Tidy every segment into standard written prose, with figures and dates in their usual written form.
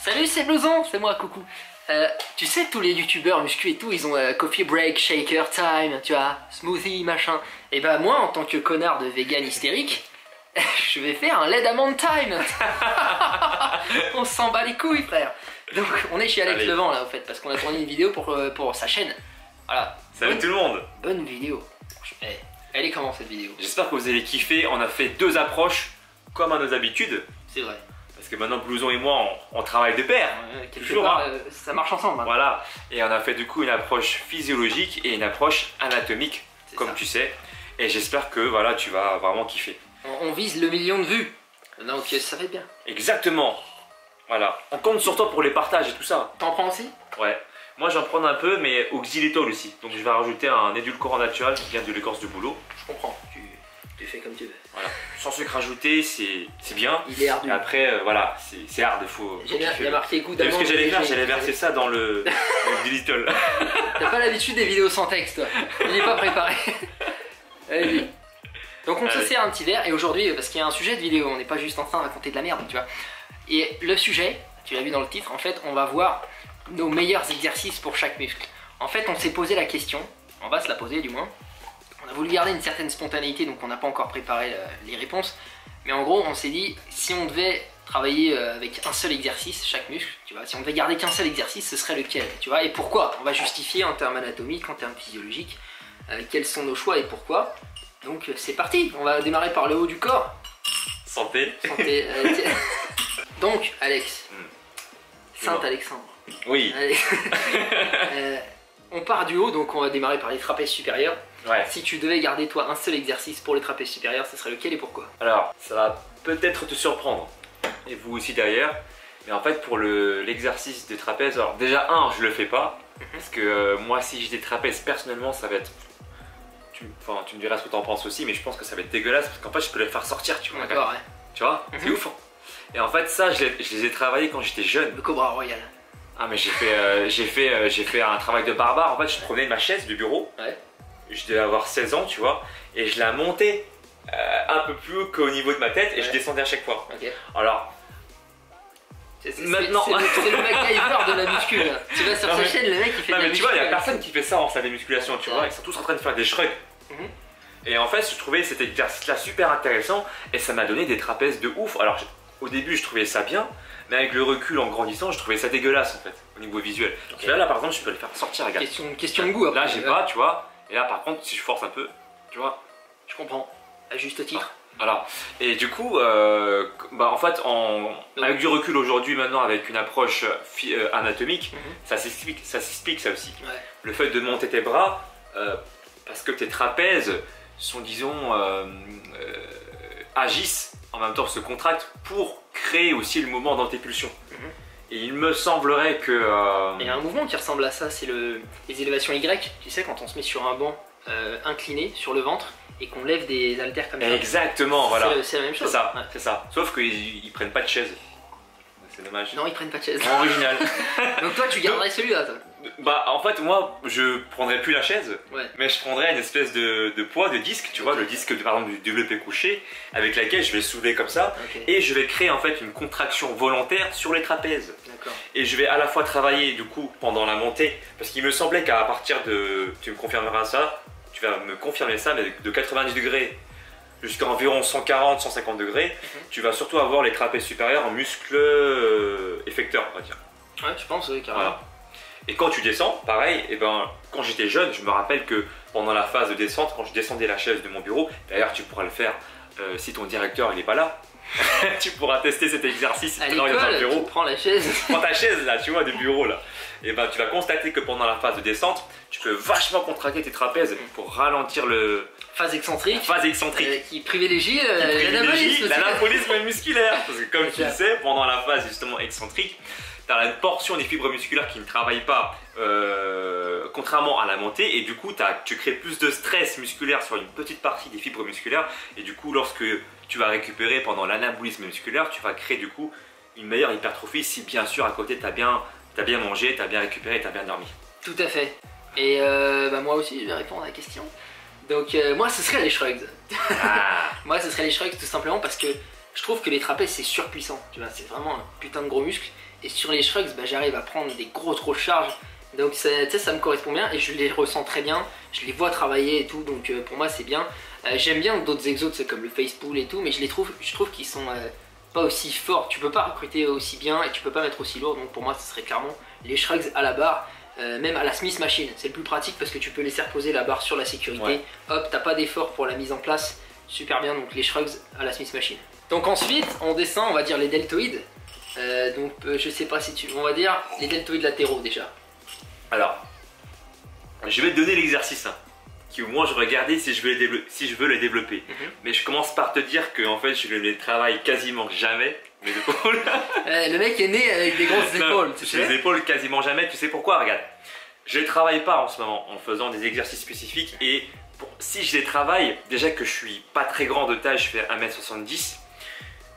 Salut, c'est Blouson, c'est moi, coucou. Tu sais, tous les youtubeurs muscu et tout, ils ont coffee break, shaker time, tu vois, smoothie, machin. Et bah moi, en tant que connard de vegan hystérique, je vais faire un lait amande time. On s'en bat les couilles, frère. Donc on est chez Alex Levent là, au fait, parce qu'on a tourné une vidéo pour sa chaîne. Voilà. Salut tout le monde. Bonne vidéo. Elle est comment cette vidéo? J'espère que vous allez kiffer. On a fait deux approches comme à nos habitudes. C'est vrai. Parce que maintenant Blouson et moi on travaille de pair. Toujours part, ça marche ensemble. Hein. Voilà. Et on a fait du coup une approche physiologique et une approche anatomique, comme tu sais. Et j'espère que voilà, tu vas vraiment kiffer. On vise le 1 million de vues. Donc ça va être bien. Exactement. Voilà. On compte sur toi pour les partages et tout ça. T'en prends aussi? Ouais. Moi j'en prends un peu, mais au xylitol aussi. Donc je vais rajouter un édulcorant naturel qui vient de l'écorce du bouleau. Je comprends. Tu fais comme tu veux. Voilà. Sans sucre ajouté, c'est bien. Il est ardu. Et après, voilà, c'est hard, il faut. Il y a marqué goût d'amande. Ce que j'allais faire, j'allais verser ça dans le xylitol. T'as pas l'habitude des vidéos sans texte, toi. Il est pas préparé. Allez. Donc on se sert un petit verre, et aujourd'hui, parce qu'il y a un sujet de vidéo, on n'est pas juste en train de raconter de la merde, tu vois. Et le sujet, tu l'as vu dans le titre, en fait, on va voir nos meilleurs exercices pour chaque muscle. En fait, on s'est posé la question, on va se la poser du moins. On a voulu garder une certaine spontanéité, donc on n'a pas encore préparé les réponses. Mais en gros, on s'est dit, si on devait travailler avec un seul exercice, chaque muscle, tu vois, si on devait garder qu'un seul exercice, ce serait lequel, tu vois. Et pourquoi? On va justifier en termes anatomiques, en termes physiologiques, quels sont nos choix et pourquoi. Donc c'est parti, on va démarrer par le haut du corps. Santé. Santé. Donc, Alex, Saint-Alexandre. Oui. On part du haut, donc on va démarrer par les trapèzes supérieurs. Ouais. Si tu devais garder toi un seul exercice pour les trapèzes supérieurs, ce serait lequel et pourquoi? Alors, ça va peut-être te surprendre, et vous aussi derrière, mais en fait pour l'exercice des trapèzes, alors déjà je le fais pas, parce que moi si j'ai des trapèzes personnellement ça va être... Tu me diras ce que tu en penses aussi, mais je pense que ça va être dégueulasse, parce qu'en fait je peux les faire sortir, tu vois. D'accord, ouais. Tu vois, c'est ouf. Et en fait ça, je les ai travaillés quand j'étais jeune. Le Cobra Royal. Ah mais j'ai fait un travail de barbare. En fait je prenais ma chaise de bureau, je devais avoir 16 ans tu vois, et je la montais un peu plus haut qu'au niveau de ma tête, et je descendais à chaque fois. Alors maintenant c'est le MacGyver de la muscu là. Tu vas sur sa chaîne, le mec il fait de la muscu. Tu vois, il y a personne qui fait ça en salle de musculation, tu vois, ils sont tous en train de faire des shrugs. Et en fait je trouvais cet exercice là super intéressant, et ça m'a donné des trapèzes de ouf. Alors au début je trouvais ça bien, mais avec le recul en grandissant je trouvais ça dégueulasse en fait au niveau visuel. Là par exemple je peux le faire sortir, regarde. Question de goût après. Là j'ai pas, tu vois, et là par contre si je force un peu, tu vois. Je comprends, à juste titre. Voilà, et du coup, en fait, avec du recul aujourd'hui, maintenant, avec une approche anatomique, ça s'explique ça aussi. Le fait de monter tes bras, parce que tes trapèzes sont, disons, agissent, en même temps se contractent pour créer aussi le mouvement dans tes pulsions. Et il me semblerait que... Il y a un mouvement qui ressemble à ça, c'est les élévations Y, tu sais, quand on se met sur un banc incliné, sur le ventre, et qu'on lève des haltères comme ça. Exactement, voilà. C'est la même chose. C'est ça. Sauf qu'ils prennent pas de chaise. C'est dommage. Non, ils prennent pas de chaise. Original. Donc toi, tu garderais celui-là, toi? Bah, en fait, moi, je prendrais plus la chaise, mais je prendrais une espèce de poids, de disque, tu vois, le disque par exemple du développé couché, avec laquelle je vais soulever comme ça, et je vais créer en fait une contraction volontaire sur les trapèzes. Et je vais à la fois travailler du coup pendant la montée, parce qu'il me semblait qu'à partir de, tu me confirmeras ça, tu vas me confirmer ça, mais de 90 degrés jusqu'à environ 140-150 degrés, tu vas surtout avoir les trapèzes supérieurs en muscles effecteurs, on va dire. Ouais, je pense, oui, carrément. Voilà. Et quand tu descends, pareil, et quand j'étais jeune, je me rappelle que pendant la phase de descente, quand je descendais la chaise de mon bureau, d'ailleurs tu pourras le faire si ton directeur il n'est pas là, tu pourras tester cet exercice à l'école, tu prends la chaise. Prends ta chaise là, tu vois, de bureau là. Et tu vas constater que pendant la phase de descente, tu peux vachement contracter tes trapèzes pour ralentir le... Phase excentrique. Qui privilégie l'anabolisme musculaire. Parce que comme tu le sais, pendant la phase justement excentrique, tu as une portion des fibres musculaires qui ne travaillent pas contrairement à la montée, et du coup tu crées plus de stress musculaire sur une petite partie des fibres musculaires, et du coup lorsque tu vas récupérer pendant l'anabolisme musculaire, tu vas créer du coup une meilleure hypertrophie si bien sûr à côté tu as bien mangé, tu as bien récupéré, tu as bien dormi. Tout à fait. Et moi aussi je vais répondre à la question. Donc moi ce serait les shrugs. Moi ce serait les shrugs tout simplement parce que je trouve que les trapèzes c'est surpuissant, tu vois, c'est vraiment un putain de gros muscle. Et sur les shrugs, bah, j'arrive à prendre des grosses charges. Donc ça me correspond bien et je les ressens très bien. Je les vois travailler et tout, donc pour moi c'est bien. J'aime bien d'autres exos comme le face pull et tout, mais je trouve qu'ils sont pas aussi forts. Tu peux pas recruter aussi bien et tu peux pas mettre aussi lourd. Donc pour moi ce serait clairement les shrugs à la barre. Même à la Smith Machine, c'est le plus pratique parce que tu peux laisser reposer la barre sur la sécurité. Ouais. Hop, t'as pas d'effort pour la mise en place. Super bien, donc les shrugs à la Smith Machine. Donc ensuite, on descend, on va dire les deltoïdes. Je sais pas si on va dire les deltoïdes latéraux déjà. Alors, je vais te donner l'exercice qui au moins je vais regarder si je veux les développer. Mais je commence par te dire que en fait je ne les travaille quasiment jamais, mes épaules. Le mec est né avec des grosses épaules. Les épaules quasiment jamais, tu sais pourquoi? Regarde, je les travaille pas en ce moment en faisant des exercices spécifiques et si je les travaille, déjà que je suis pas très grand de taille, je fais 1m70,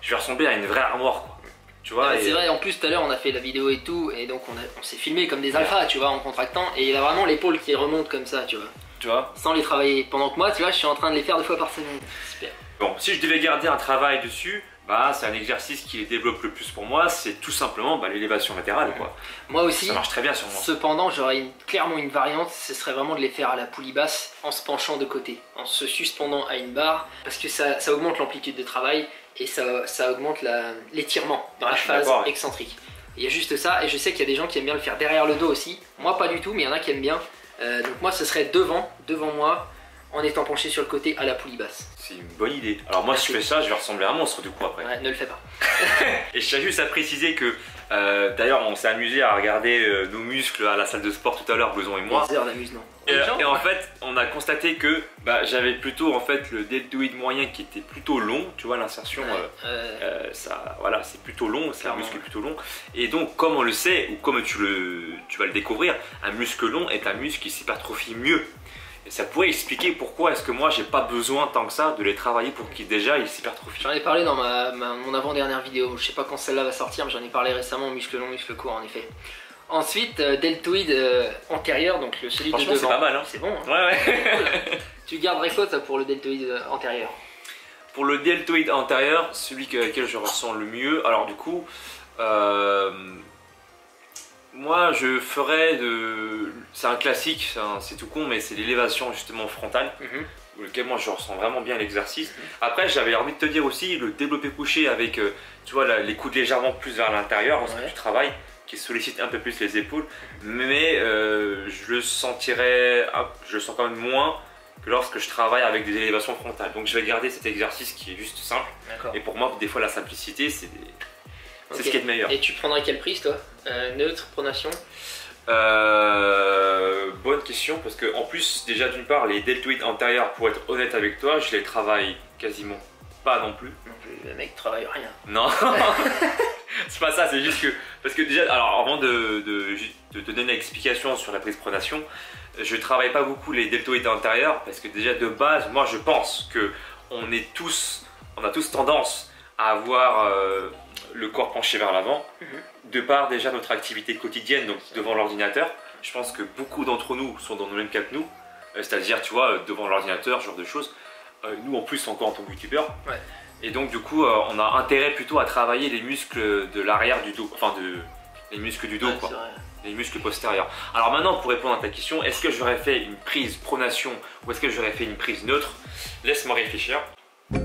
je vais ressembler à une vraie armoire quoi. Tu vois, c'est vrai, en plus tout à l'heure on a fait la vidéo et tout, et donc on s'est filmé comme des alphas, tu vois, en contractant, et il a vraiment l'épaule qui remonte comme ça, tu vois. Sans les travailler. Pendant que moi, tu vois, je suis en train de les faire 2 fois par semaine. Super. Bon, si je devais garder un travail dessus, bah c'est un exercice qui les développe le plus pour moi, c'est tout simplement l'élévation latérale quoi. Moi aussi. Ça marche très bien sur moi. Cependant, j'aurais clairement une variante, ce serait vraiment de les faire à la poulie basse, en se penchant de côté, en se suspendant à une barre, parce que ça augmente l'amplitude de travail. Et ça augmente l'étirement dans la phase excentrique. Il y a juste ça, et je sais qu'il y a des gens qui aiment bien le faire derrière le dos aussi. Moi pas du tout, mais il y en a qui aiment bien. Donc moi ce serait devant moi, en étant penché sur le côté à la poulie basse. C'est une bonne idée. Alors moi si je fais ça, je vais ressembler à un monstre du coup après. Ouais, ne le fais pas. Et je tiens juste à préciser que d'ailleurs on s'est amusé à regarder nos muscles à la salle de sport tout à l'heure, Blouson et moi. Des heures d'amusement. Et en fait on a constaté que j'avais plutôt en fait le deltoïde moyen qui était plutôt long, tu vois l'insertion, voilà c'est plutôt long, c'est un muscle plutôt long. Et donc comme on le sait, ou comme tu vas le découvrir, un muscle long est un muscle qui s'hypertrophie mieux. Et ça pourrait expliquer pourquoi est-ce que moi j'ai pas besoin tant que ça de les travailler pour qu'ils déjà ils s'hypertrophient. J'en ai parlé dans mon avant-dernière vidéo, je sais pas quand celle-là va sortir, mais j'en ai parlé récemment, muscle long, muscle court en effet. Ensuite, deltoïde antérieur, donc celui de devant. C'est pas mal hein. C'est bon hein. Ouais. Tu garderais quoi toi, pour le deltoïde antérieur? Pour le deltoïde antérieur, celui auquel je ressens le mieux, alors du coup, moi je ferais c'est un classique, c'est tout con, mais c'est l'élévation justement frontale, lequel moi je ressens vraiment bien l'exercice. Après j'avais envie de te dire aussi le développé couché avec, tu vois, les coudes légèrement plus vers l'intérieur, parce que tu travailles, qui sollicite un peu plus les épaules, mais je le sens quand même moins que lorsque je travaille avec des élévations frontales. Donc je vais garder cet exercice qui est juste simple. Et pour moi, des fois, la simplicité, c'est ce qui est de meilleur. Et tu prendrais quelle prise, toi? Neutre, pronation? Bonne question, parce que en plus, déjà d'une part, les deltoïdes antérieurs, pour être honnête avec toi, je les travaille quasiment pas non plus. Le mec travaille rien. Non. C'est pas ça, c'est juste que... Parce que déjà, alors avant de te donner l'explication sur la prise pronation, je travaille pas beaucoup les deltoïdes antérieurs parce que déjà de base, moi je pense que on a tous tendance à avoir le corps penché vers l'avant, de par déjà notre activité quotidienne, donc devant l'ordinateur. Je pense que beaucoup d'entre nous sont dans le même cas que nous, c'est-à-dire tu vois, devant l'ordinateur, ce genre de choses. Nous en plus encore en tant que youtubeur. Ouais. Et donc du coup on a intérêt plutôt à travailler les muscles de l'arrière du dos, enfin les muscles du dos quoi, les muscles postérieurs. Alors maintenant pour répondre à ta question, est-ce que j'aurais fait une prise pronation ou est-ce que j'aurais fait une prise neutre? Laisse-moi réfléchir. Je vais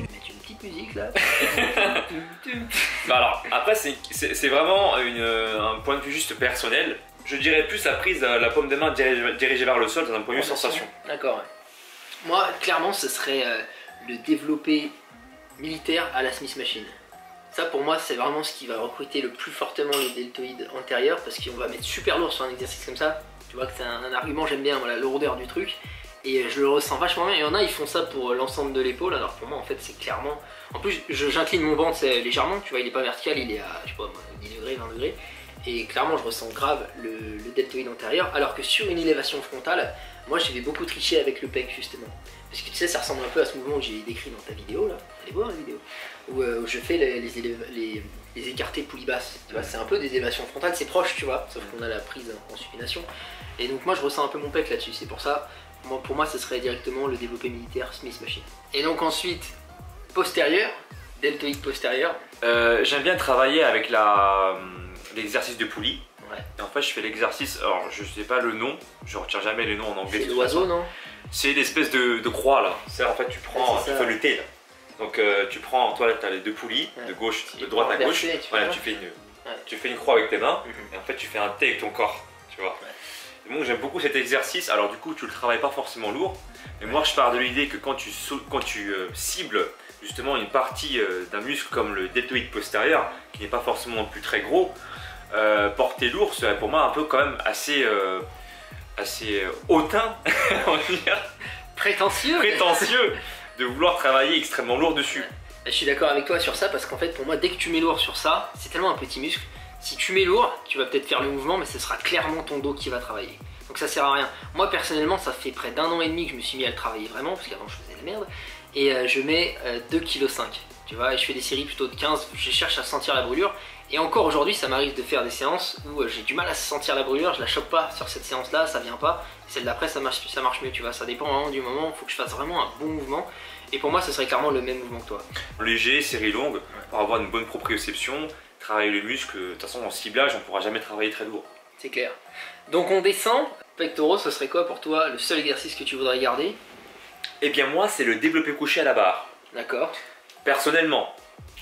mettre une petite musique là. Alors après c'est vraiment un point de vue juste personnel. Je dirais plus la prise, la paume de main dirigée vers le sol dans un point de vue sensation. D'accord, ouais. Moi, clairement, ce serait le développé militaire à la Smith Machine. Ça, pour moi, c'est vraiment ce qui va recruter le plus fortement les deltoïdes antérieurs, parce qu'on va mettre super lourd sur un exercice comme ça. Tu vois que c'est un argument, j'aime bien la lourdeur du truc, et je le ressens vachement bien. Il y en a, ils font ça pour l'ensemble de l'épaule, alors pour moi, en fait, c'est clairement... En plus, j'incline mon ventre légèrement, tu vois, il est pas vertical, il est à, je sais pas, 10 degrés, 20 degrés. Et clairement, je ressens grave le deltoïde antérieur, alors que sur une élévation frontale, moi je vais beaucoup tricher avec le pec justement. Parce que tu sais, ça ressemble un peu à ce mouvement que j'ai décrit dans ta vidéo là, allez voir la vidéo, où je fais les écartés poulie basse. Tu vois, c'est un peu des élévations frontales, c'est proche, tu vois, sauf qu'on a la prise en supination. Et donc moi je ressens un peu mon pec là-dessus, c'est pour ça, pour moi ce serait directement le développé militaire Smith Machine. Et donc ensuite, postérieur, deltoïde postérieur. J'aime bien travailler avec l'exercice de poulie. Ouais. Et en fait, je fais l'exercice, alors je sais pas le nom, je retiens jamais les noms en anglais. C'est l'oiseau, non? C'est l'espèce de croix là. C'est en fait, tu prends, tu fais le T là. Donc tu prends, toi tu as les deux poulies, de gauche, de droite à gauche. Voilà, tu fais une croix avec tes mains, et en fait tu fais un T avec ton corps, tu vois. Et moi j'aime beaucoup cet exercice. Alors du coup, tu le travailles pas forcément lourd, mais moi je pars de l'idée que quand tu cibles justement une partie d'un muscle comme le deltoïde postérieur, qui n'est pas forcément non plus très gros, porter lourd serait pour moi un peu quand même assez hautain, on va dire. Prétentieux de vouloir travailler extrêmement lourd dessus. Je suis d'accord avec toi sur ça parce qu'en fait pour moi dès que tu mets lourd sur ça, c'est tellement un petit muscle. Si tu mets lourd, tu vas peut-être faire le mouvement mais ce sera clairement ton dos qui va travailler. Donc ça sert à rien. Moi personnellement ça fait près d'1 an et demi que je me suis mis à le travailler vraiment parce qu'avant je faisais de la merde. Et je mets 2,5 kg. Tu vois, et je fais des séries plutôt de 15, je cherche à sentir la brûlure. Et encore aujourd'hui, ça m'arrive de faire des séances où j'ai du mal à sentir la brûlure, je la chope pas sur cette séance-là, ça vient pas. Celle d'après, ça marche mieux, tu vois. Ça dépend vraiment du moment, il faut que je fasse vraiment un bon mouvement. Et pour moi, ce serait clairement le même mouvement que toi. Léger, série longue, pour avoir une bonne proprioception, travailler le muscle. De toute façon, en ciblage, on pourra jamais travailler très lourd. C'est clair. Donc on descend. Pectoraux, ce serait quoi pour toi le seul exercice que tu voudrais garder? Eh bien moi, c'est le développé couché à la barre. D'accord. Personnellement,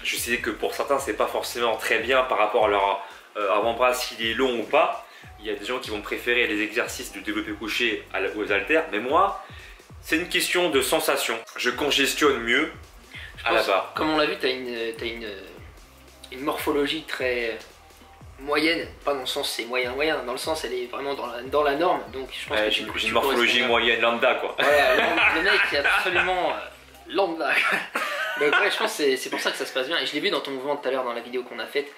je sais que pour certains, c'est pas forcément très bien par rapport à leur avant-bras, s'il est long ou pas. Il y a des gens qui vont préférer les exercices du développé couché aux haltères. Mais moi, c'est une question de sensation. Je congestionne mieux à la barre. Comme on l'a vu, tu as une morphologie très moyenne. Pas dans le sens c'est moyen, dans le sens elle est vraiment dans la norme. Donc je pense que j'ai une morphologie moyenne lambda quoi. Voilà, le mec est absolument lambda. Donc ouais, je pense que c'est pour ça que ça se passe bien. Et je l'ai vu dans ton mouvement tout à l'heure dans la vidéo qu'on a faite.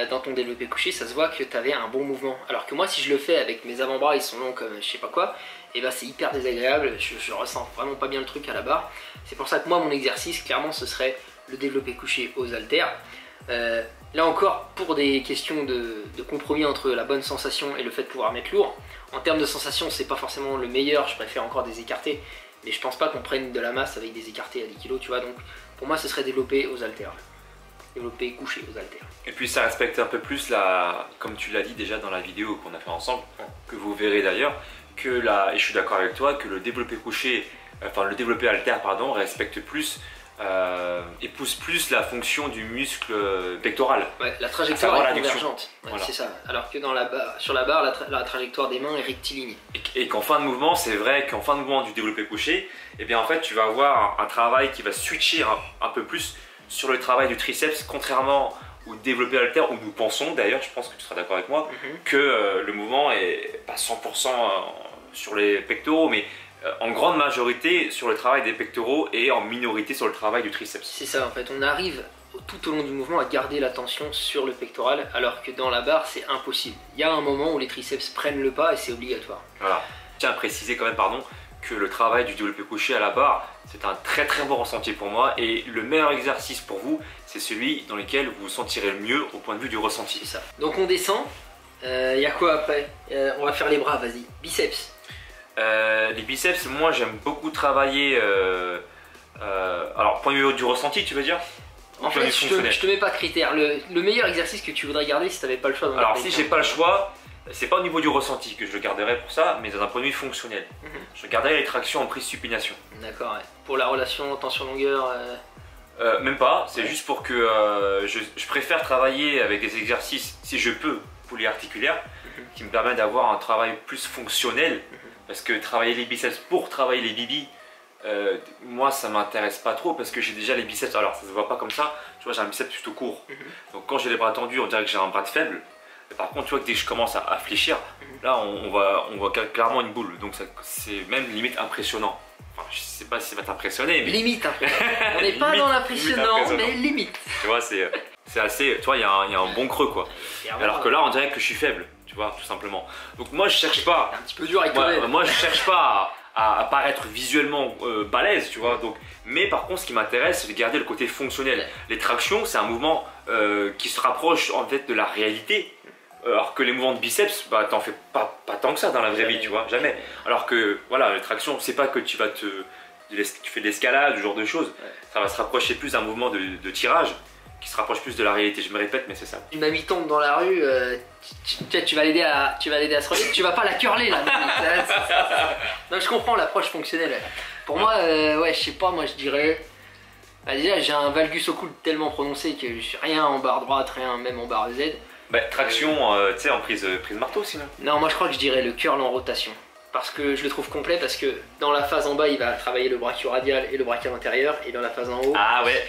Dans ton développé couché, ça se voit que tu avais un bon mouvement. Alors que moi, si je le fais avec mes avant-bras, ils sont longs comme je sais pas quoi, et ben c'est hyper désagréable. Je ressens vraiment pas bien le truc à la barre. C'est pour ça que moi, mon exercice, clairement, ce serait le développé couché aux haltères. Là encore, pour des questions de compromis entre la bonne sensation et le fait de pouvoir mettre lourd, en termes de sensation, c'est pas forcément le meilleur. Je préfère encore des écartés, mais je pense pas qu'on prenne de la masse avec des écartés à 10 kg, tu vois. Donc pour moi, ce serait développé aux haltères. Développé couché aux haltères. Et puis ça respecte un peu plus comme tu l'as dit déjà dans la vidéo qu'on a fait ensemble, que vous verrez d'ailleurs, et je suis d'accord avec toi, que le développé couché, enfin le développé haltère pardon, respecte plus et pousse plus la fonction du muscle pectoral. Ouais, la trajectoire est convergente, ouais, voilà. C'est ça. Alors que sur la barre, la trajectoire des mains est rectiligne. Et qu'en fin de mouvement, c'est vrai qu'en fin de mouvement du développé couché, et bien en fait tu vas avoir un travail qui va switcher un peu plus sur le travail du triceps, contrairement au développé haltère, où nous pensons, d'ailleurs, je pense que tu seras d'accord avec moi, que le mouvement est pas 100% sur les pectoraux, mais en grande majorité sur le travail des pectoraux et en minorité sur le travail du triceps. C'est ça, en fait, on arrive tout au long du mouvement à garder l'attention sur le pectoral, alors que dans la barre, c'est impossible. Il y a un moment où les triceps prennent le pas et c'est obligatoire. Voilà. Je tiens à préciser quand même, pardon, que le travail du développé couché à la barre, c'est un très très bon ressenti pour moi, et le meilleur exercice pour vous, c'est celui dans lequel vous vous sentirez le mieux au point de vue du ressenti. C'est ça. Donc on descend, il y a quoi après? On va faire les bras, vas-y. Biceps. Les biceps, moi j'aime beaucoup travailler, alors point de vue du ressenti tu veux dire? En fait je te mets pas de critères, le meilleur exercice que tu voudrais garder si tu n'avais pas le choix. Alors si j'ai pas le choix, c'est pas au niveau du ressenti que je le garderais pour ça, mais dans un point de vue fonctionnel. Je garderais les tractions en prise supination. D'accord, ouais. Pour la relation tension-longueur même pas, c'est juste pour que je préfère travailler avec des exercices, si je peux, polyarticulaires, qui me permettent d'avoir un travail plus fonctionnel, parce que travailler les biceps pour travailler les bibis, moi ça m'intéresse pas trop, parce que j'ai déjà les biceps, alors ça se voit pas comme ça, tu vois j'ai un biceps plutôt court, donc quand j'ai les bras tendus on dirait que j'ai un bras de faible. Par contre, tu vois que dès que je commence à fléchir, là on voit clairement une boule, donc c'est même limite impressionnant. Enfin, je sais pas si ça va t'impressionner, mais... Limite impressionnant. On n'est pas dans l'impressionnant, mais limite. Tu vois, c'est assez... Tu vois, il y a un bon creux, quoi. Alors que là, on dirait que je suis faible, tu vois, tout simplement. Donc moi, je cherche pas... C'est un petit peu dur avec toi. Moi, je cherche pas à paraître visuellement balèze, tu vois. Donc, mais par contre, ce qui m'intéresse, c'est de garder le côté fonctionnel. Les tractions, c'est un mouvement qui se rapproche en fait de la réalité. Alors que les mouvements de biceps, bah t'en fais pas tant que ça dans la vraie vie, tu vois, jamais. Alors que voilà, les tractions, c'est pas que tu vas tu fais de l'escalade, ce genre de choses, ça va se rapprocher plus d'un mouvement de tirage qui se rapproche plus de la réalité. Je me répète, mais c'est ça. Une mamie tombe dans la rue, tu vas l'aider à se relever, tu vas pas la curler là. Donc je comprends l'approche fonctionnelle. Pour moi, ouais, je sais pas, moi je dirais. Bah déjà, j'ai un valgus au coude tellement prononcé que je suis rien en barre droite, rien même en barre Z. Bah, traction, tu sais, en prise marteau sinon. Non, moi je crois que je dirais le curl en rotation. Parce que je le trouve complet, parce que dans la phase en bas, il va travailler le brachioradial et le brachial antérieur, et dans la phase en haut, ah ouais,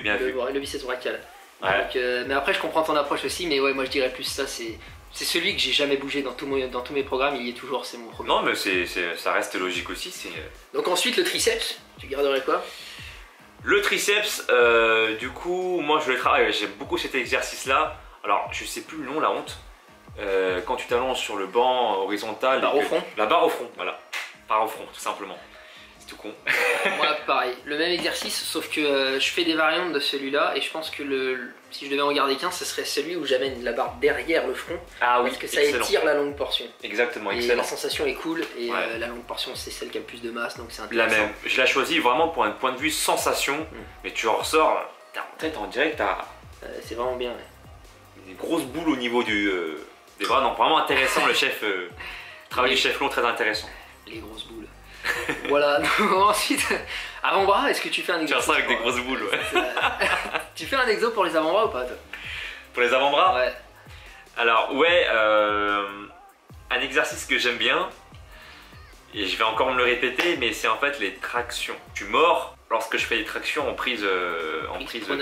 bien vu, le biceps brachial. Ouais. Donc, mais après, je comprends ton approche aussi, mais ouais, moi je dirais plus ça, c'est celui que j'ai jamais bougé dans tous mes programmes, il y est toujours, c'est mon premier. Non, mais ça reste logique aussi. Donc ensuite, le triceps, tu garderais quoi? Le triceps, du coup, moi je le travaille, j'aime beaucoup cet exercice-là. Alors, je sais plus le nom, la honte. Quand tu t'allonges sur le banc horizontal. Barre au front. La barre au front, voilà. Barre au front, tout simplement. C'est tout con. Moi, pareil, le même exercice, sauf que je fais des variantes de celui-là, et je pense que si je devais en garder qu'un, ce serait celui où j'amène la barre derrière le front. Ah oui, parce que ça étire la longue portion. Exactement, et excellent. La sensation est cool, et la longue portion, c'est celle qui a le plus de masse, donc c'est intéressant. La même. Je l'ai choisi vraiment pour un point de vue sensation, mais tu en ressors, en tête, on dirait que t'as. C'est vraiment bien, des grosses boules au niveau des bras. Non, vraiment intéressant, le chef. Travail du chef long, très intéressant. Les grosses boules. Voilà, ensuite, avant-bras, est-ce que tu fais un exo? Faire ça avec des grosses boules, ouais. Tu fais un exo pour les avant-bras ou pas, toi? Pour les avant-bras? Ouais. Alors, ouais, un exercice que j'aime bien, et je vais encore me le répéter, mais c'est en fait les tractions. Tu mords lorsque je fais des tractions en prise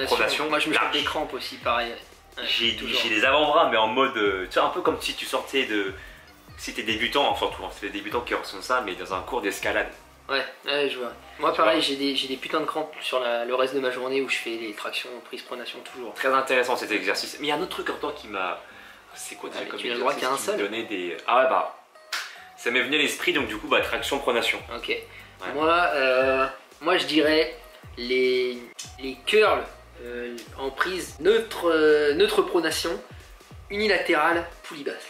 pronation. Moi, je me chope des crampes aussi, pareil. Ouais, j'ai les avant-bras, mais en mode, tu sais, un peu comme si tu sortais de. Si t'es débutant, enfin surtout, c'est les débutants qui ressentent ça, mais dans un cours d'escalade. Ouais, je vois. Moi, pareil, j'ai des putains de crampes sur le reste de ma journée où je fais les tractions, prise, pronation, toujours. Très intéressant cet exercice. Mais il y a un autre truc en toi qui m'a. C'est quoi déjà comme tu as le droit qu'il y a un seul. Des... Ah ouais, bah. Ça m'est venu à l'esprit, donc du coup, bah, traction, pronation. Ok. Ouais. Moi, je dirais les curls en prise neutre pronation, unilatérale, poulie basse.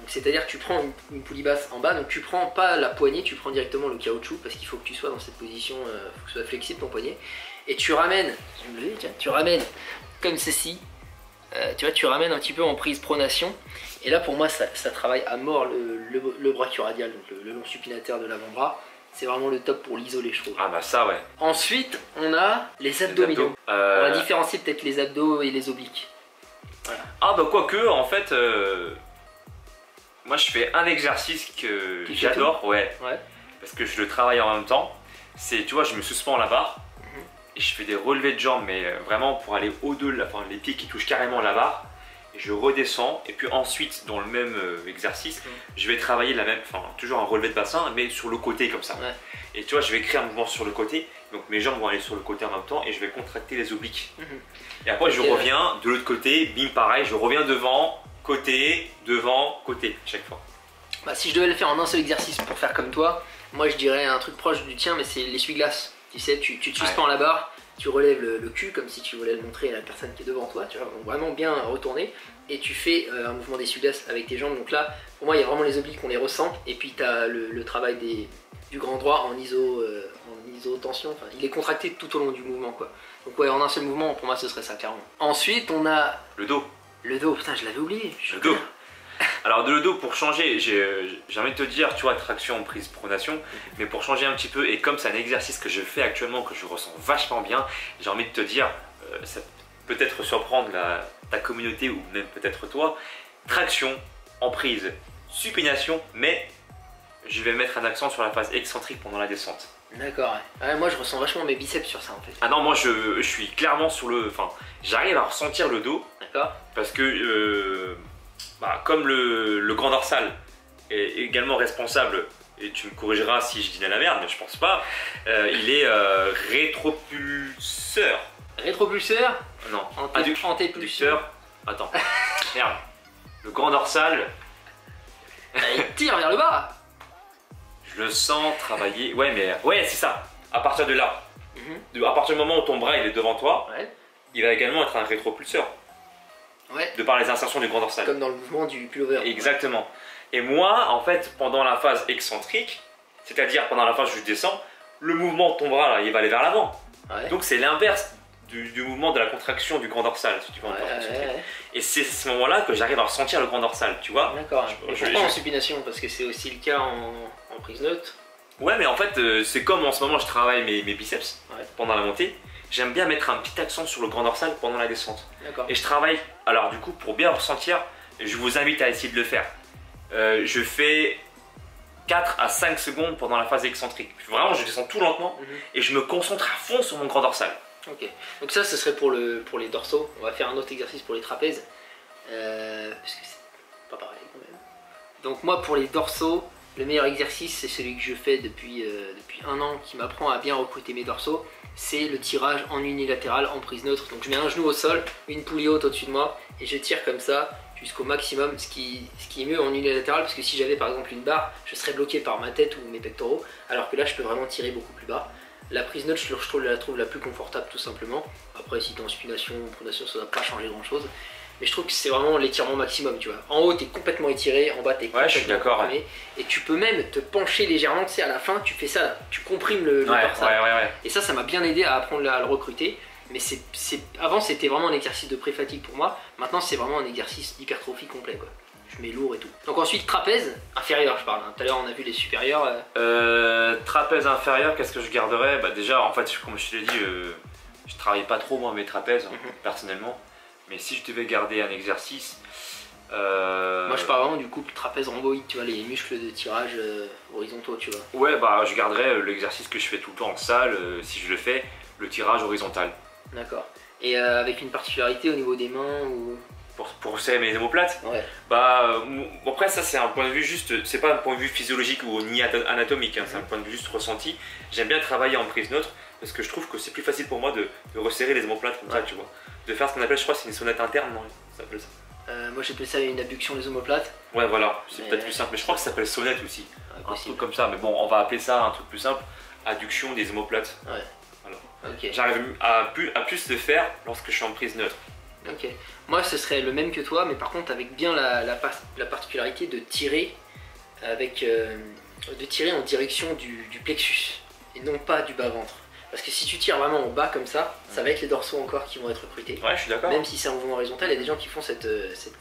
C'est-à-dire que tu prends une poulie basse en bas, donc tu prends pas la poignée, tu prends directement le caoutchouc parce qu'il faut que tu sois dans cette position, il faut que ce soit flexible ton poignet. Et tu ramènes, tu ramènes comme ceci, tu vois, tu ramènes un petit peu en prise pronation. Et là pour moi ça travaille à mort le brachioradial, donc le long supinateur de l'avant-bras. C'est vraiment le top pour l'isoler, je trouve. Ah bah ça ouais. Ensuite on a les abdominaux. On va différencier peut-être les abdos et les obliques. Voilà. Ah bah quoique en fait... Moi je fais un exercice que j'adore, ouais, parce que je le travaille en même temps. C'est, tu vois, je me suspends à la barre et je fais des relevés de jambes, mais vraiment pour aller au-delà, enfin les pieds qui touchent carrément la barre. Et je redescends et puis ensuite dans le même exercice, je vais travailler la même, enfin toujours un relevé de bassin, mais sur le côté comme ça. Ouais. Et tu vois, je vais créer un mouvement sur le côté, donc mes jambes vont aller sur le côté en même temps et je vais contracter les obliques. Et après je reviens de l'autre côté, bim pareil, je reviens devant. Côté, devant, côté, chaque fois. Bah, si je devais le faire en un seul exercice pour faire comme toi, moi je dirais un truc proche du tien, mais c'est l'essuie-glace. Tu sais, tu te suspends à la barre, tu relèves le cul comme si tu voulais le montrer à la personne qui est devant toi, tu vois, donc vraiment bien retourner, et tu fais un mouvement d'essuie-glace avec tes jambes. Donc là, pour moi, il y a vraiment les obliques, on les ressent, et puis tu as le travail du grand droit en iso-tension, enfin, il est contracté tout au long du mouvement, quoi. Donc ouais, en un seul mouvement, pour moi, ce serait ça, clairement. Ensuite, on a... Le dos. Le dos, putain, je l'avais oublié. Le dos. Alors de le dos, pour changer, j'ai envie de te dire, tu vois, traction, prise, pronation, mais pour changer un petit peu, et comme c'est un exercice que je fais actuellement, que je ressens vachement bien, j'ai envie de te dire, ça peut peut-être surprendre ta communauté ou même peut-être toi, traction en prise, supination, mais je vais mettre un accent sur la phase excentrique pendant la descente. D'accord, ouais. Moi je ressens vachement mes biceps sur ça en fait. Ah non, moi je suis clairement sur le... Enfin, j'arrive à ressentir le dos. D'accord. Parce que, comme le grand dorsal est également responsable, et tu me corrigeras si je dis de la merde, mais je pense pas, il est rétropulseur. Rétropulseur? Non. Antépulseur. Attends. Merde. Le grand dorsal... Il tire vers le bas. Je le sens travailler. Ouais, mais ouais, c'est ça. À partir de là, à partir du moment où ton bras il est devant toi, il va également être un rétropulseur. Ouais. De par les insertions du grand dorsal. Comme dans le mouvement du pullover. Exactement. Et moi, en fait, pendant la phase excentrique, c'est-à-dire pendant la phase où je descends, le mouvement de ton bras là, il va aller vers l'avant. Ouais. Donc c'est l'inverse du mouvement de la contraction du grand dorsal, si tu veux. Et c'est à ce moment-là que j'arrive à ressentir le grand dorsal, tu vois. D'accord. Pourquoi en supination? Parce que c'est aussi le cas en prise neutre. Ouais, mais en fait, c'est comme en ce moment je travaille mes biceps pendant la montée. J'aime bien mettre un petit accent sur le grand dorsal pendant la descente. Et je travaille, alors du coup, pour bien ressentir, je vous invite à essayer de le faire. Je fais 4 à 5 secondes pendant la phase excentrique. Vraiment, je descends tout lentement et je me concentre à fond sur mon grand dorsal. Ok, donc ça, ce serait pour les dorsaux. On va faire un autre exercice pour les trapèzes. Parce que c'est pas pareil quand même. Donc moi, pour les dorsaux, le meilleur exercice, c'est celui que je fais depuis 1 an, qui m'apprend à bien recruter mes dorsaux. C'est le tirage en unilatéral en prise neutre. Donc je mets un genou au sol, une poulie haute au-dessus de moi et je tire comme ça jusqu'au maximum, ce qui est mieux en unilatéral, parce que si j'avais par exemple une barre, je serais bloqué par ma tête ou mes pectoraux, alors que là je peux vraiment tirer beaucoup plus bas. La prise neutre, je la trouve la plus confortable tout simplement. Après si tu es en supination ou pronation, ça ne va pas changer grand chose. Mais je trouve que c'est vraiment l'étirement maximum, tu vois. En haut, tu es complètement étiré, en bas, tu es complètement comprimé. Et tu peux même te pencher légèrement, tu sais, à la fin, tu fais ça, tu comprimes le dorsal. Et ça m'a bien aidé à apprendre à le recruter. Mais avant, c'était vraiment un exercice de pré-fatigue pour moi. Maintenant, c'est vraiment un exercice d'hypertrophie complet, quoi. Je mets lourd et tout. Donc ensuite, trapèze inférieur, je parle. Tout à l'heure, on a vu les supérieurs. Trapèze inférieur, qu'est-ce que je garderais? Bah déjà, en fait, comme je te l'ai dit, je travaille pas trop, moi, mes trapèzes, personnellement. Mais si je devais garder un exercice... Moi je parle vraiment du couple trapèze rhomboïde, tu vois, les muscles de tirage horizontaux, tu vois. Ouais, bah je garderais l'exercice que je fais tout le temps en salle, si je le fais, le tirage horizontal. D'accord. Et avec une particularité au niveau des mains ou... Pour serrer mes omoplates? Ouais. Bah, après ça c'est un point de vue juste, c'est pas un point de vue physiologique ou ni anatomique, hein, c'est un point de vue juste ressenti. J'aime bien travailler en prise neutre parce que je trouve que c'est plus facile pour moi de resserrer les omoplates comme ça, tu vois. De faire ce qu'on appelle, je crois, c'est une sonnette interne, non? Ça s'appelle ça. Moi j'appelle ça une abduction des omoplates. Ouais, voilà, c'est peut-être plus simple, mais je crois que ça s'appelle sonnette aussi. Un truc comme ça, mais bon, on va appeler ça un truc plus simple, adduction des omoplates. Ouais. Voilà. Okay. J'arrive à plus le faire lorsque je suis en prise neutre. Ok. Moi ce serait le même que toi, mais par contre avec bien la particularité de tirer en direction du plexus et non pas du bas-ventre. Parce que si tu tires vraiment au bas comme ça, ça va être les dorsaux encore qui vont être recrutés. Ouais, je suis d'accord. Même si c'est un mouvement horizontal, il y a des gens qui font cette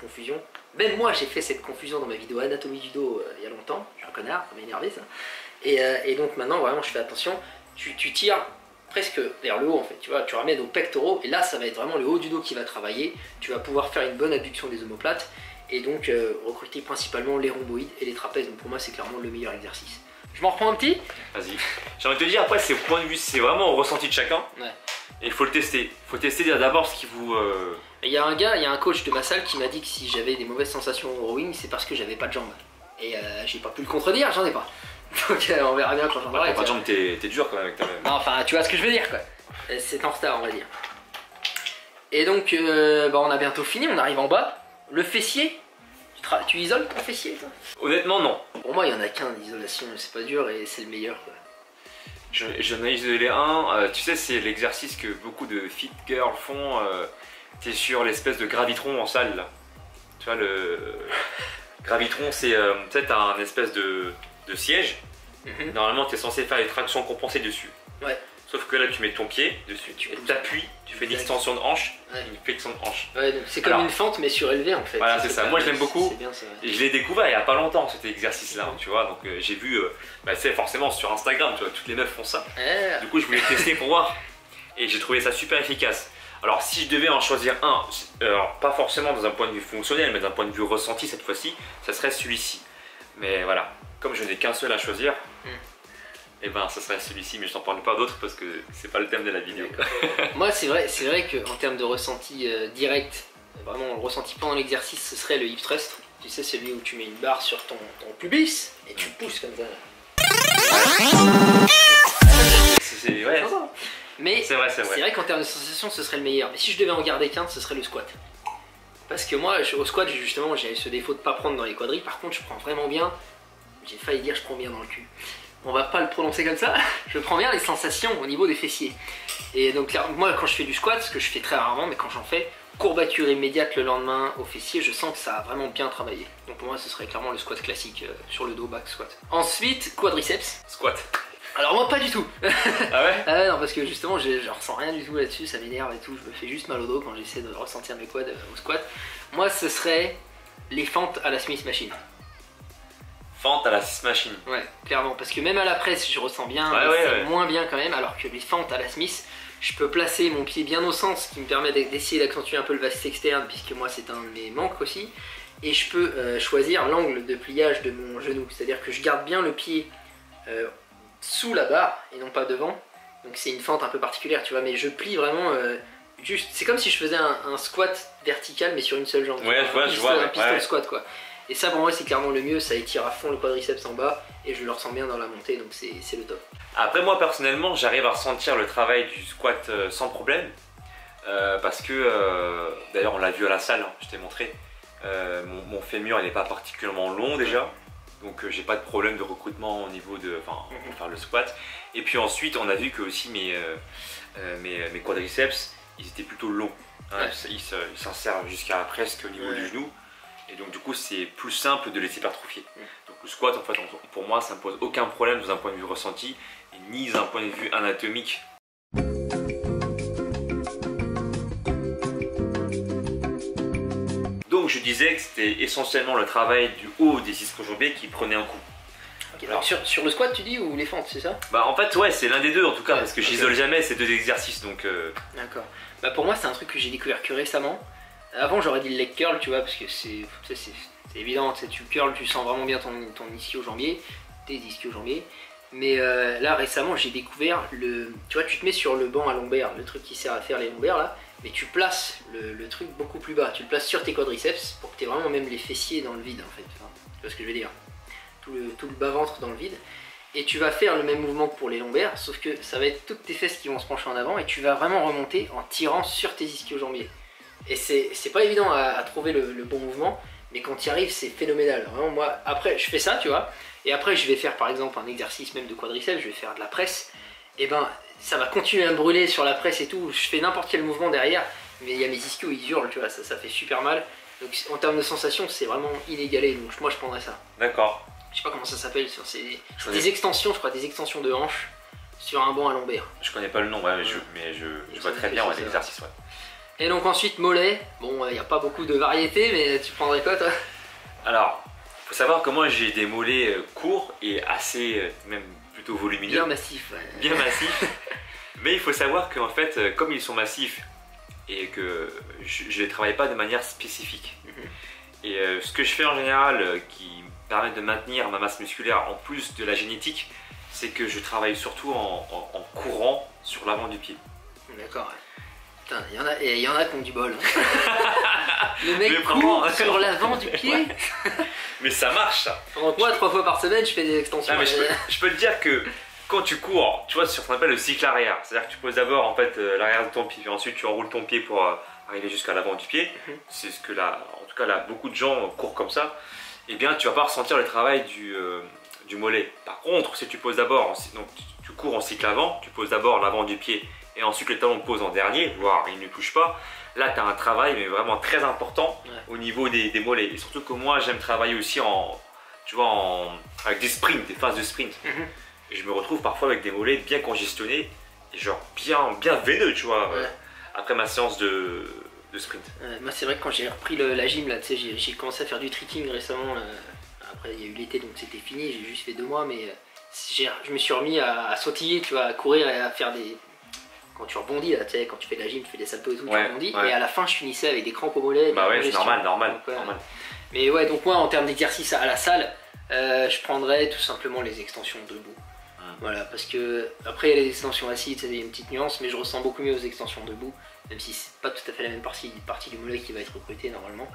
confusion. Même moi, j'ai fait cette confusion dans ma vidéo Anatomie du dos il y a longtemps. Je suis un connard, ça m'a énervé ça. Et donc maintenant, vraiment, je fais attention. Tu tires presque vers le haut en fait. Tu vois, tu ramènes aux pectoraux et là, ça va être vraiment le haut du dos qui va travailler. Tu vas pouvoir faire une bonne adduction des omoplates et donc recruter principalement les rhomboïdes et les trapèzes. Donc pour moi, c'est clairement le meilleur exercice. Je m'en reprends un petit. Vas-y. J'ai envie de te dire, après, c'est au point de vue, c'est vraiment au ressenti de chacun. Ouais. Et il faut le tester. Il faut tester d'abord ce qui vous. Il y a un coach de ma salle qui m'a dit que si j'avais des mauvaises sensations au rowing, c'est parce que j'avais pas de jambes. Et j'ai pas pu le contredire, j'en ai pas. Donc on verra bien quand j'en aurai. Pas de jambes, t'es dur quand même avec ta même. Non, enfin, tu vois ce que je veux dire quoi. C'est en retard, on va dire. Et donc, on a bientôt fini, on arrive en bas. Le fessier. Tu isoles ton fessier toi? Honnêtement non. Pour moi il y en a qu'un d'isolation, c'est pas dur et c'est le meilleur quoi. J'en ai isolé un, tu sais c'est l'exercice que beaucoup de fit girls font, t'es sur l'espèce de gravitron en salle là. Tu vois le gravitron c'est, tu sais t'as un espèce de siège, normalement t'es censé faire des tractions compensées dessus. Ouais. Sauf que là tu mets ton pied dessus, tu t'appuies, tu fais une extension de hanche, une flexion de hanche. Ouais, donc c'est comme une fente mais surélevée en fait. Voilà c'est ça, moi je l'aime beaucoup. Bien, ça, ouais. Et je l'ai découvert il y a pas longtemps cet exercice là, tu vois, donc j'ai vu, c'est forcément sur Instagram, tu vois, toutes les meufs font ça. Du coup je voulais tester pour voir et j'ai trouvé ça super efficace. Alors si je devais en choisir un, alors pas forcément dans un point de vue fonctionnel mais d'un point de vue ressenti cette fois-ci, ça serait celui-ci. Mais voilà, comme je n'ai qu'un seul à choisir, et ben ça serait celui-ci, mais je t'en parle pas d'autres parce que c'est pas le thème de la vidéo. Moi c'est vrai qu'en termes de ressenti direct, vraiment le ressenti pendant l'exercice, ce serait le hip thrust. Tu sais, celui où tu mets une barre sur ton pubis et tu pousses comme ça. Ouais. Mais c'est vrai qu'en termes de sensation ce serait le meilleur. Mais si je devais en garder qu'un, ce serait le squat. Parce que moi au squat justement j'ai ce défaut de pas prendre dans les quadrilles. Par contre je prends vraiment bien, j'ai failli dire je prends bien dans le cul. On va pas le prononcer comme ça, je prends bien les sensations au niveau des fessiers. Et donc là, moi quand je fais du squat, ce que je fais très rarement, mais quand j'en fais, courbature immédiate le lendemain au fessier, je sens que ça a vraiment bien travaillé. Donc pour moi ce serait clairement le squat classique, sur le dos, back squat. Ensuite, quadriceps. Squat. Alors moi pas du tout. Ah ouais? Non, parce que justement je ressens rien du tout là-dessus, ça m'énerve et tout, je me fais juste mal au dos quand j'essaie de ressentir mes quads au squat. Moi ce serait les fentes à la Smith Machine. Fente à la Smith Machine? Ouais, clairement, parce que même à la presse je ressens bien, c'est moins bien quand même, alors que les fentes à la Smith, je peux placer mon pied bien au centre, ce qui me permet d'essayer d'accentuer un peu le vastus externe, puisque moi c'est un de mes manques aussi. Et je peux choisir l'angle de pliage de mon genou, c'est-à-dire que je garde bien le pied sous la barre et non pas devant, donc c'est une fente un peu particulière tu vois, mais je plie vraiment juste, c'est comme si je faisais un squat vertical mais sur une seule jambe, ouais, je vois, un pistol squat quoi, et ça pour moi c'est clairement le mieux, ça étire à fond le quadriceps en bas et je le ressens bien dans la montée, donc c'est le top. Après moi personnellement j'arrive à ressentir le travail du squat sans problème, parce que d'ailleurs on l'a vu à la salle, hein, je t'ai montré, mon fémur il n'est pas particulièrement long déjà. Donc j'ai pas de problème de recrutement au niveau de, pour faire le squat. Et puis ensuite on a vu que aussi mes quadriceps ils étaient plutôt longs, hein, ils s'insèrent jusqu'à presque au niveau du genou. Et donc du coup c'est plus simple de les hypertrophier. Donc le squat en fait pour moi ça ne pose aucun problème dans un point de vue ressenti et ni d'un point de vue anatomique. Donc je disais que c'était essentiellement le travail du haut des ischio-jambiers qui prenait un coup. Okay, alors sur le squat tu dis ou les fentes, c'est ça? Bah en fait ouais, c'est l'un des deux en tout cas, parce que j'isole jamais ces deux exercices donc... D'accord. Bah pour moi c'est un truc que j'ai découvert que récemment. Avant j'aurais dit le leg curl tu vois, parce que c'est évident, tu curls, tu sens vraiment bien ton ischio-jambier, tes ischio-jambiers. Mais là récemment j'ai découvert le... Tu vois, tu te mets sur le banc à lombaire, le truc qui sert à faire les lombaires là, mais tu places le truc beaucoup plus bas, tu le places sur tes quadriceps pour que tu aies vraiment même les fessiers dans le vide en fait, enfin, tu vois ce que je veux dire, tout le bas-ventre dans le vide, et tu vas faire le même mouvement que pour les lombaires, sauf que ça va être toutes tes fesses qui vont se pencher en avant et tu vas vraiment remonter en tirant sur tes ischio-jambiers. Et c'est pas évident à trouver le bon mouvement, mais quand tu y arrives c'est phénoménal, vraiment. Moi après je fais ça tu vois, et après je vais faire par exemple un exercice même de quadriceps, je vais faire de la presse, et ben ça va continuer à me brûler sur la presse et tout, je fais n'importe quel mouvement derrière, mais il y a mes ischios, ils hurlent, tu vois, ça fait super mal. Donc en termes de sensation, c'est vraiment inégalé, donc moi je prendrais ça. D'accord. Je sais pas comment ça s'appelle, c'est des extensions, je crois, des extensions de hanches sur un banc à lombaire. Je connais pas le nom, ouais, mais je vois très bien l'exercice. Ouais. Et donc ensuite, mollet, bon, il n'y a pas beaucoup de variétés, mais tu prendrais quoi toi? Alors, faut savoir que moi j'ai des mollets courts et assez, même plutôt volumineux. Bien massifs. Ouais. Bien massifs. Mais il faut savoir qu'en fait, comme ils sont massifs et que je ne les travaille pas de manière spécifique. Et ce que je fais en général qui me permet de maintenir ma masse musculaire en plus de la génétique, c'est que je travaille surtout en courant sur l'avant du pied. D'accord. Putain, il y en a qui ont du bol. Le mec court sur l'avant du pied. Mais ça marche ça. Donc moi 3 fois par semaine je fais des extensions. Ah, mais je peux te dire que quand tu cours, tu vois, sur ce qu'on appelle le cycle arrière, c'est-à-dire que tu poses d'abord en fait l'arrière de ton pied, et ensuite tu enroules ton pied pour arriver jusqu'à l'avant du pied. C'est ce que là, en tout cas là, beaucoup de gens courent comme ça. Et bien tu vas pas ressentir le travail du mollet. Par contre, si tu poses d'abord, donc tu cours en cycle avant, tu poses d'abord l'avant du pied et ensuite le talon pose en dernier, voire il ne touche pas. Là, tu as un travail mais vraiment très important au niveau des mollets. Et surtout que moi, j'aime travailler aussi avec des sprints, des phases de sprint. Et je me retrouve parfois avec des mollets bien congestionnés et genre bien veineux, tu vois, après ma séance de sprint. Moi, c'est vrai que quand j'ai repris la gym, là, j'ai commencé à faire du tricking récemment. Après, il y a eu l'été, donc c'était fini. J'ai juste fait 2 mois, mais je me suis remis à sautiller, tu vois, à courir et à faire des... Quand tu rebondis, là, tu sais, quand tu fais de la gym, tu fais des saltos et tout, tu rebondis. Et à la fin, je finissais avec des crampes au mollet. Bah ouais, c'est normal. Donc, mais ouais, donc moi, en termes d'exercice à la salle, je prendrais tout simplement les extensions debout. Voilà, parce que après il y a les extensions assises, il y a une petite nuance, mais je ressens beaucoup mieux aux extensions debout, même si c'est pas tout à fait la même partie du mollet qui va être recrutée normalement.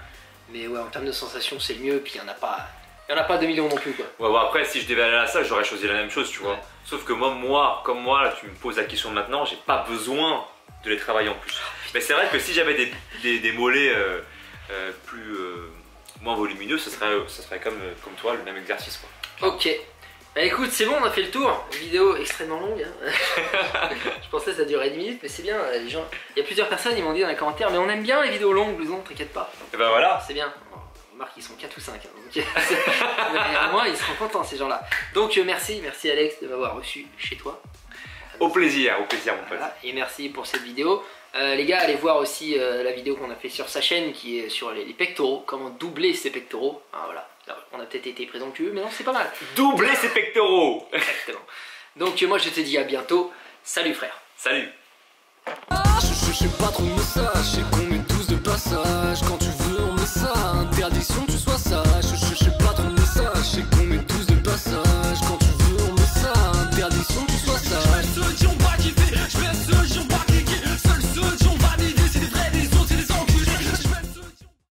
Mais ouais, en termes de sensation, c'est le mieux, puis il y en a pas 2 millions non plus quoi. Ouais, bon, après si je devais aller à la salle, j'aurais choisi la même chose, tu vois. Sauf que comme moi, là, tu me poses la question maintenant, j'ai pas besoin de les travailler en plus. Mais c'est vrai que si j'avais des mollets moins volumineux, ce serait comme toi, le même exercice quoi. Ok. Bah écoute, c'est bon, on a fait le tour. Une vidéo extrêmement longue. Hein. Je pensais que ça durait 10 minutes, mais c'est bien. Les gens... Il y a plusieurs personnes, ils m'ont dit dans les commentaires, mais on aime bien les vidéos longues, Blouson, t'inquiète pas. Et bah voilà. C'est bien. remarque ils sont 4 ou 5 hein, donc, mais au moins ils seront contents ces gens-là. Donc merci Alex de m'avoir reçu chez toi. Au plaisir mon pote. Voilà, et merci pour cette vidéo. Les gars, allez voir aussi la vidéo qu'on a fait sur sa chaîne qui est sur les pectoraux, comment doubler ses pectoraux. Ah, voilà, on a peut-être été présomptueux, mais non, c'est pas mal. Doubler ses pectoraux. Exactement. Donc moi je te dis à bientôt. Salut frère. Salut. Je sais pas trop de messages, c'est qu'on est tous de passage. Quand tu veux on met ça, interdiction tu sois